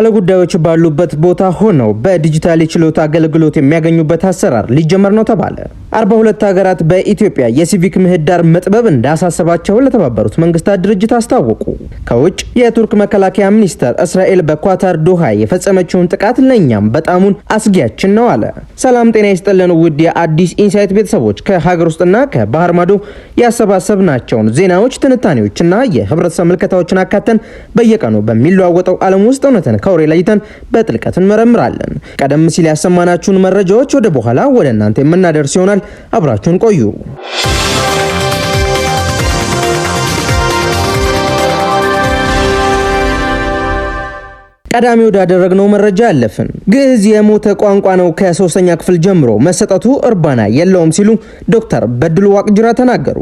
ባለጉዳዮች ባሉበት ቦታ ሆነው በዲጂታል ችሎታ አገልግሎት የሚያገኙበት አሰራር ሊጀመር ነው ተባለ። 42 ሀገራት በኢትዮጵያ የሲቪክ ምህዳር መጥበብ እንዳሳሰባቸው ለተባበሩት መንግስታት ድርጅት አስታወቁ። ከውጭ የቱርክ መከላከያ ሚኒስተር እስራኤል በኳታር ዶሃ የፈጸመችውን ጥቃት ለኛም በጣሙን አስጊያችን ነው አለ። ሰላም ጤና ይስጥልን ውድ የአዲስ ኢንሳይት ቤተሰቦች፣ ከሀገር ውስጥና ከባህር ማዶ ያሰባሰብናቸውን ዜናዎች፣ ትንታኔዎችና የህብረተሰብ ምልከታዎችን አካተን በየቀኑ በሚለዋወጠው ዓለም ውስጥ እውነትን ከወሬ ለይተን በጥልቀት እንመረምራለን። ቀደም ሲል ያሰማናችሁን መረጃዎች ወደ በኋላ ወደ እናንተ የምናደርስ ይሆናል። አብራችሁን ቆዩ። ቀዳሚ ወዳደረግነው መረጃ ያለፍን። ግዕዝ የሞተ ቋንቋ ነው፣ ከ3ኛ ክፍል ጀምሮ መሰጠቱ እርባና የለውም ሲሉ ዶክተር በድሉ ዋቅጅራ ተናገሩ።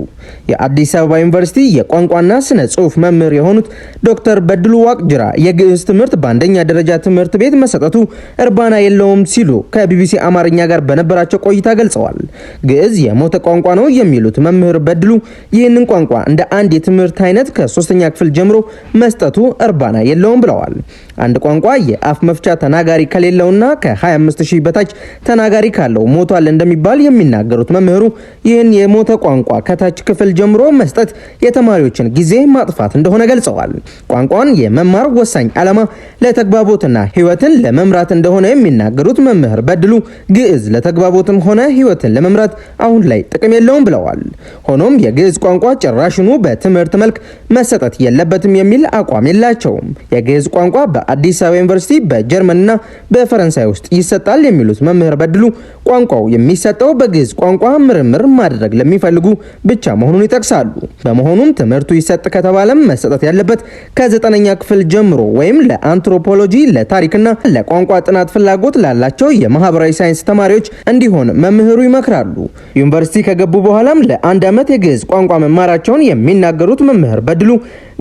የአዲስ አበባ ዩኒቨርሲቲ የቋንቋና ስነ ጽሑፍ መምህር የሆኑት ዶክተር በድሉ ዋቅጅራ የግዕዝ ትምህርት በአንደኛ ደረጃ ትምህርት ቤት መሰጠቱ እርባና የለውም ሲሉ ከቢቢሲ አማርኛ ጋር በነበራቸው ቆይታ ገልጸዋል። ግዕዝ የሞተ ቋንቋ ነው የሚሉት መምህር በድሉ ይህንን ቋንቋ እንደ አንድ የትምህርት አይነት ከ3ኛ ክፍል ጀምሮ መስጠቱ እርባና የለውም ብለዋል። አንድ ቋንቋ የአፍ መፍቻ ተናጋሪ ከሌለውና ከ25000 በታች ተናጋሪ ካለው ሞቷል እንደሚባል የሚናገሩት መምህሩ ይህን የሞተ ቋንቋ ከታች ክፍል ጀምሮ መስጠት የተማሪዎችን ጊዜ ማጥፋት እንደሆነ ገልጸዋል። ቋንቋን የመማር ወሳኝ ዓላማ ለተግባቦትና ሕይወትን ለመምራት እንደሆነ የሚናገሩት መምህር በድሉ ግዕዝ ለተግባቦትም ሆነ ሕይወትን ለመምራት አሁን ላይ ጥቅም የለውም ብለዋል። ሆኖም የግዕዝ ቋንቋ ጭራሽኑ በትምህርት መልክ መሰጠት የለበትም የሚል አቋም የላቸውም። የግዕዝ ቋንቋ በአዲስ አበባ ዩኒቨርሲቲ በጀርመንና በፈረንሳይ ውስጥ ይሰጣል የሚሉት መምህር በድሉ ቋንቋው የሚሰጠው በግዕዝ ቋንቋ ምርምር ማድረግ ለሚፈልጉ ብቻ መሆኑን ይጠቅሳሉ። በመሆኑም ትምህርቱ ይሰጥ ከተባለም መሰጠት ያለበት ከ9ኛ ክፍል ጀምሮ ወይም ለአንትሮፖሎጂ፣ ለታሪክና ለቋንቋ ጥናት ፍላጎት ላላቸው የማህበራዊ ሳይንስ ተማሪዎች እንዲሆን መምህሩ ይመክራሉ። ዩኒቨርሲቲ ከገቡ በኋላም ለ1 ዓመት የግዕዝ ቋንቋ መማራቸውን የሚናገሩት መምህር በድሉ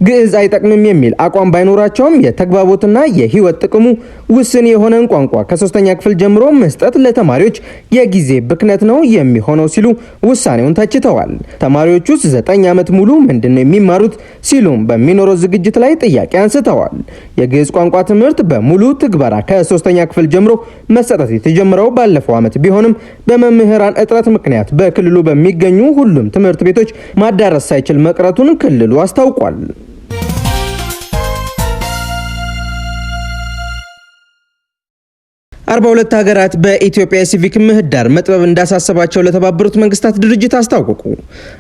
ግዕዝ አይጠቅምም የሚል አቋም ባይኖራቸውም የተግባቦትና የህይወት ጥቅሙ ውስን የሆነን ቋንቋ ከ3ኛ ክፍል ጀምሮ መስጠት ለተማሪዎች የጊዜ ብክነት ነው የሚሆነው ሲሉ ውሳኔውን ተችተዋል። ተማሪዎቹስ 9 ዓመት ሙሉ ምንድነው የሚማሩት ሲሉም በሚኖረው ዝግጅት ላይ ጥያቄ አንስተዋል። የግዕዝ ቋንቋ ትምህርት በሙሉ ትግበራ ከ3ኛ ክፍል ጀምሮ መሰጠት የተጀመረው ባለፈው ዓመት ቢሆንም በመምህራን እጥረት ምክንያት በክልሉ በሚገኙ ሁሉም ትምህርት ቤቶች ማዳረስ ሳይችል መቅረቱን ክልሉ አስታውቋል። 42 ሀገራት በኢትዮጵያ የሲቪክ ምህዳር መጥበብ እንዳሳሰባቸው ለተባበሩት መንግስታት ድርጅት አስታወቁ።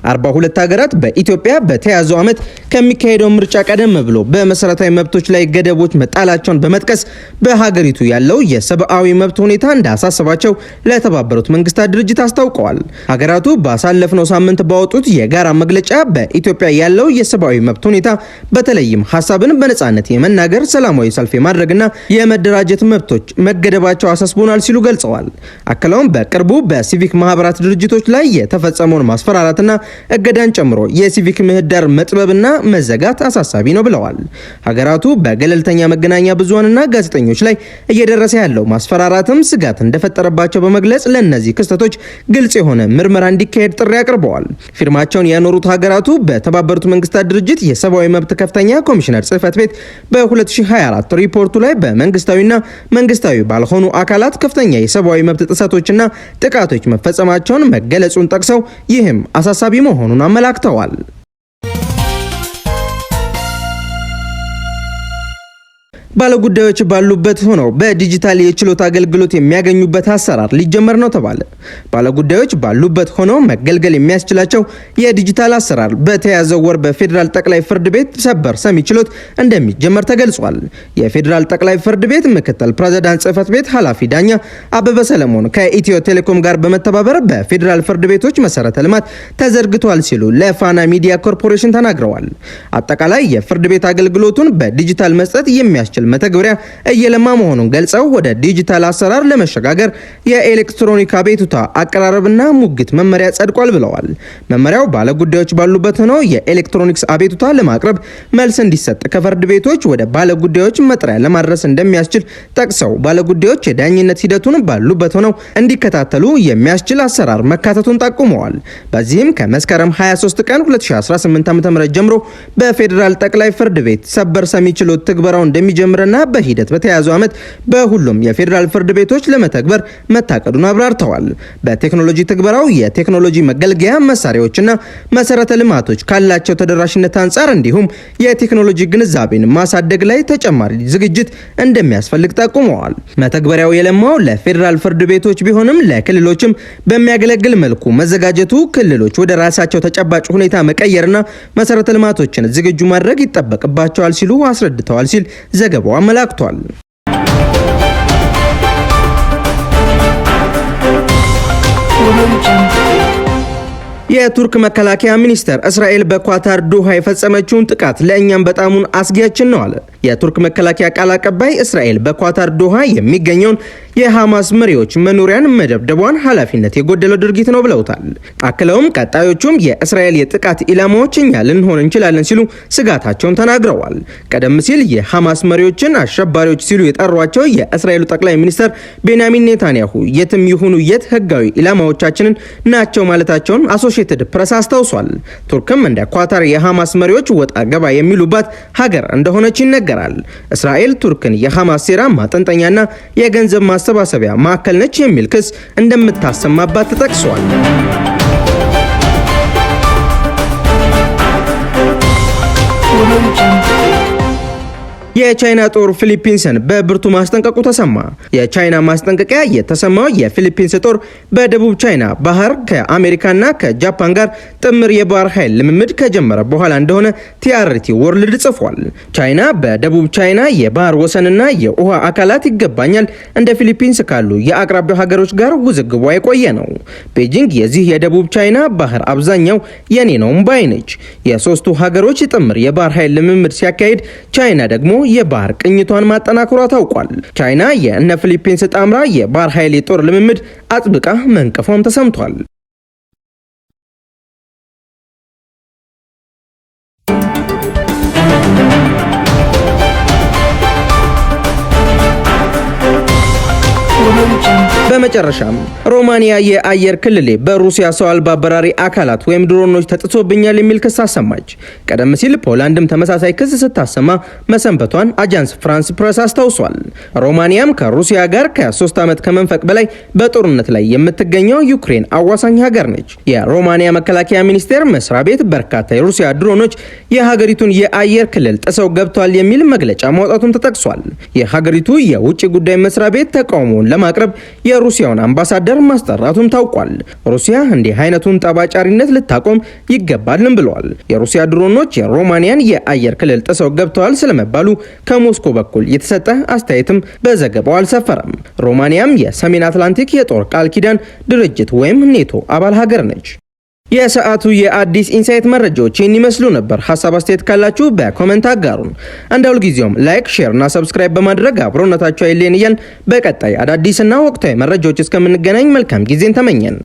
42 ሀገራት በኢትዮጵያ በተያዘው ዓመት ከሚካሄደው ምርጫ ቀደም ብሎ በመሰረታዊ መብቶች ላይ ገደቦች መጣላቸውን በመጥቀስ በሀገሪቱ ያለው የሰብአዊ መብት ሁኔታ እንዳሳሰባቸው ለተባበሩት መንግስታት ድርጅት አስታውቀዋል። ሀገራቱ ባሳለፍነው ሳምንት ባወጡት የጋራ መግለጫ በኢትዮጵያ ያለው የሰብአዊ መብት ሁኔታ በተለይም ሀሳብን በነጻነት የመናገር፣ ሰላማዊ ሰልፍ የማድረግና የመደራጀት መብቶች መገደባቸው አሳስቦናል ሲሉ ገልጸዋል። አክለውም በቅርቡ በሲቪክ ማህበራት ድርጅቶች ላይ የተፈጸመውን ማስፈራራትና እገዳን ጨምሮ የሲቪክ ምህዳር መጥበብና መዘጋት አሳሳቢ ነው ብለዋል። ሀገራቱ በገለልተኛ መገናኛ ብዙሃንና ጋዜጠኞች ላይ እየደረሰ ያለው ማስፈራራትም ስጋት እንደፈጠረባቸው በመግለጽ ለእነዚህ ክስተቶች ግልጽ የሆነ ምርመራ እንዲካሄድ ጥሪ አቅርበዋል። ፊርማቸውን ያኖሩት ሀገራቱ በተባበሩት መንግስታት ድርጅት የሰብአዊ መብት ከፍተኛ ኮሚሽነር ጽህፈት ቤት በ2024 ሪፖርቱ ላይ በመንግስታዊና መንግስታዊ ባልሆኑ አካላት ከፍተኛ የሰብአዊ መብት ጥሰቶችና ጥቃቶች መፈጸማቸውን መገለጹን ጠቅሰው ይህም አሳሳቢ መሆኑን አመላክተዋል። ባለጉዳዮች ባሉበት ሆነው በዲጂታል የችሎታ አገልግሎት የሚያገኙበት አሰራር ሊጀመር ነው ተባለ። ባለጉዳዮች ባሉበት ሆነው መገልገል የሚያስችላቸው የዲጂታል አሰራር በተያዘው ወር በፌዴራል ጠቅላይ ፍርድ ቤት ሰበር ሰሚ ችሎት እንደሚጀመር ተገልጿል። የፌዴራል ጠቅላይ ፍርድ ቤት ምክትል ፕሬዝዳንት ጽህፈት ቤት ኃላፊ ዳኛ አበበ ሰለሞን ከኢትዮ ቴሌኮም ጋር በመተባበር በፌዴራል ፍርድ ቤቶች መሰረተ ልማት ተዘርግቷል ሲሉ ለፋና ሚዲያ ኮርፖሬሽን ተናግረዋል። አጠቃላይ የፍርድ ቤት አገልግሎቱን በዲጂታል መስጠት የሚያስችል መተግበሪያ እየለማ መሆኑን ገልጸው ወደ ዲጂታል አሰራር ለመሸጋገር የኤሌክትሮኒክ አቤቱታ አቀራረብና ሙግት መመሪያ ጸድቋል ብለዋል። መመሪያው ባለጉዳዮች ባሉበት ሆነው የኤሌክትሮኒክስ አቤቱታ ለማቅረብ መልስ እንዲሰጥ ከፍርድ ቤቶች ወደ ባለጉዳዮች መጥሪያ ለማድረስ እንደሚያስችል ጠቅሰው ባለጉዳዮች የዳኝነት ሂደቱን ባሉበት ሆነው እንዲከታተሉ የሚያስችል አሰራር መካተቱን ጠቁመዋል። በዚህም ከመስከረም 23 ቀን 2018 ዓ.ም ጀምሮ በፌዴራል ጠቅላይ ፍርድ ቤት ሰበር ሰሚ ችሎት ትግበራው እንደሚጀምርና በሂደት በተያዘው ዓመት በሁሉም የፌዴራል ፍርድ ቤቶች ለመተግበር መታቀዱን አብራርተዋል። በቴክኖሎጂ ትግበራው የቴክኖሎጂ መገልገያ መሳሪያዎችና መሰረተ ልማቶች ካላቸው ተደራሽነት አንጻር እንዲሁም የቴክኖሎጂ ግንዛቤን ማሳደግ ላይ ተጨማሪ ዝግጅት እንደሚያስፈልግ ጠቁመዋል። መተግበሪያው የለማው ለፌዴራል ፍርድ ቤቶች ቢሆንም ለክልሎችም በሚያገለግል መልኩ መዘጋጀቱ ክልሎች ወደ ራሳቸው ተጨባጭ ሁኔታ መቀየርና መሰረተ ልማቶችን ዝግጁ ማድረግ ይጠበቅባቸዋል ሲሉ አስረድተዋል ሲል ዘገባው አመላክቷል። የቱርክ መከላከያ ሚኒስተር እስራኤል በኳታር ዶሃ የፈጸመችውን ጥቃት ለእኛም በጣሙን አስጊያችን ነው አለ። የቱርክ መከላከያ ቃል አቀባይ እስራኤል በኳታር ዶሃ የሚገኘውን የሐማስ መሪዎች መኖሪያን መደብደቧን ኃላፊነት የጎደለው ድርጊት ነው ብለውታል። አክለውም ቀጣዮቹም የእስራኤል የጥቃት ኢላማዎች እኛ ልንሆን እንችላለን ሲሉ ስጋታቸውን ተናግረዋል። ቀደም ሲል የሐማስ መሪዎችን አሸባሪዎች ሲሉ የጠሯቸው የእስራኤሉ ጠቅላይ ሚኒስተር ቤንያሚን ኔታንያሁ የትም ይሁኑ የት ህጋዊ ኢላማዎቻችንን ናቸው ማለታቸውን አሶሺየትድ ፕሬስ አስታውሷል። ቱርክም እንደ ኳታር የሐማስ መሪዎች ወጣ ገባ የሚሉባት ሀገር እንደሆነች ይነገራል። እስራኤል ቱርክን የሐማስ ሴራ ማጠንጠኛና የገንዘብ ማሰባሰቢያ ማዕከል ነች የሚል ክስ እንደምታሰማባት ተጠቅሷል። የቻይና ጦር ፊሊፒንስን በብርቱ ማስጠንቀቁ ተሰማ። የቻይና ማስጠንቀቂያ የተሰማው የፊሊፒንስ ጦር በደቡብ ቻይና ባህር ከአሜሪካና ከጃፓን ጋር ጥምር የባህር ኃይል ልምምድ ከጀመረ በኋላ እንደሆነ ቲአርቲ ወርልድ ጽፏል። ቻይና በደቡብ ቻይና የባህር ወሰንና የውሃ አካላት ይገባኛል እንደ ፊሊፒንስ ካሉ የአቅራቢያው ሀገሮች ጋር ውዝግቧ የቆየ ነው። ቤጂንግ የዚህ የደቡብ ቻይና ባህር አብዛኛው የኔ ነው ባይ ነች። የሶስቱ ሀገሮች ጥምር የባህር ኃይል ልምምድ ሲያካሂድ ቻይና ደግሞ የባህር ቅኝቷን ማጠናከሯ ታውቋል። ቻይና የእነ ፊሊፒንስ ጣምራ የባህር ኃይል የጦር ልምምድ አጥብቃ መንቀፏም ተሰምቷል። በመጨረሻም ሮማኒያ የአየር ክልሌ በሩሲያ ሰው አልባ በራሪ አካላት ወይም ድሮኖች ተጥሶብኛል የሚል ክስ አሰማች። ቀደም ሲል ፖላንድም ተመሳሳይ ክስ ስታሰማ መሰንበቷን አጃንስ ፍራንስ ፕሬስ አስታውሷል። ሮማኒያም ከሩሲያ ጋር ከ3 ዓመት ከመንፈቅ በላይ በጦርነት ላይ የምትገኘው ዩክሬን አዋሳኝ ሀገር ነች። የሮማኒያ መከላከያ ሚኒስቴር መስሪያ ቤት በርካታ የሩሲያ ድሮኖች የሀገሪቱን የአየር ክልል ጥሰው ገብተዋል የሚል መግለጫ ማውጣቱን ተጠቅሷል። የሀገሪቱ የውጭ ጉዳይ መስሪያ ቤት ተቃውሞውን ለማቅረብ የሩሲያውን አምባሳደር ማስጠራቱም ታውቋል። ሩሲያ እንዲህ አይነቱን ጠባጫሪነት ልታቆም ይገባልም ብለዋል። የሩሲያ ድሮኖች የሮማኒያን የአየር ክልል ጥሰው ገብተዋል ስለመባሉ ከሞስኮ በኩል የተሰጠ አስተያየትም በዘገባው አልሰፈረም። ሮማኒያም የሰሜን አትላንቲክ የጦር ቃል ኪዳን ድርጅት ወይም ኔቶ አባል ሀገር ነች። የሰዓቱ የአዲስ ኢንሳይት መረጃዎች ይህን ይመስሉ ነበር። ሀሳብ አስተያየት ካላችሁ በኮሜንት አጋሩን። እንደ ሁልጊዜውም ላይክ፣ ሼር እና ሰብስክራይብ በማድረግ አብሮነታችሁ አይለየን እያልን በቀጣይ አዳዲስና ወቅታዊ መረጃዎች እስከምንገናኝ መልካም ጊዜን ተመኘን።